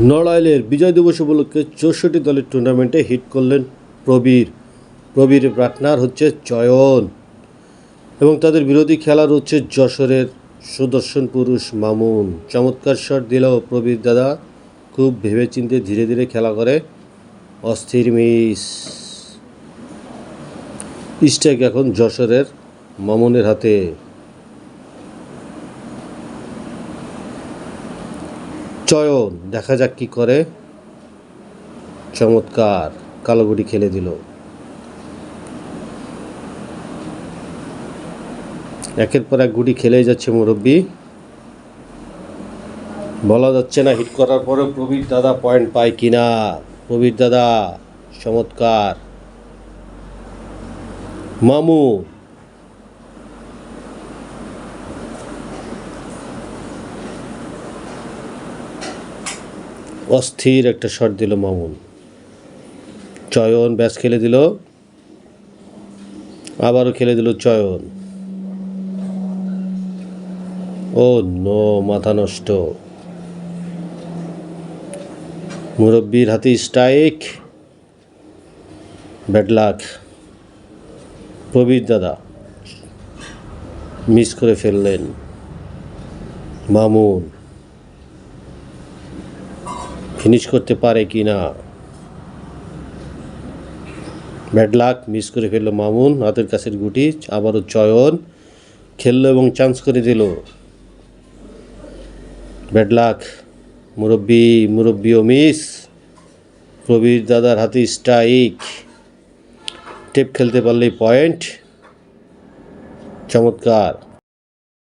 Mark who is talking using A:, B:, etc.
A: নড়াইলের বিজয় দিবস উপলক্ষে ৬৪ দলের টুর্নামেন্টে হিট করলেন প্রবীর পার্টনার হচ্ছে চয়ন এবং তাদের বিরোধী খেলার হচ্ছে যশোরের সুদর্শন পুরুষ মামুন। চমৎকার শট দিল প্রবীর দাদা, খুব ভেবেচিন্তে ধীরে ধীরে খেলা করে, অস্থির মিস। স্ট্রাইক এখন যশোরের মামুনের হাতে। চয়ন দেখা যাক কি করে, চমৎকার কালো গুটি খেলে দিল। একের পর এক গুটি খেলেই যাচ্ছে মুরব্বি, বলা যাচ্ছে না হিট করার পরেও প্রবীর দাদা পয়েন্ট পায় কিনা। প্রবীর দাদা চমৎকার, মামু অস্থির একটা শট দিল মামুন। চয়ন ব্যাস খেলে দিল, আবারও খেলে দিল চয়ন। ও নো, মাথা নষ্ট। মুরব্বির হাতে স্ট্রাইক, ব্যাড লাক। প্রবীর দাদা মিস করে ফেললেন। মামুন ফিনিশ করতে পারে কি না, ব্যাড লাক, মিস করে ফেলল মামুন। হাতের কাছের গুটি, আবারও চয়ন খেললো এবং চান্স করে দিল। ব্যাড লাক, মুরব্বিও মিস। প্রবীর দাদার হাতে স্ট্রাইক, টেপ খেলতে পারলেই পয়েন্ট। চমৎকার।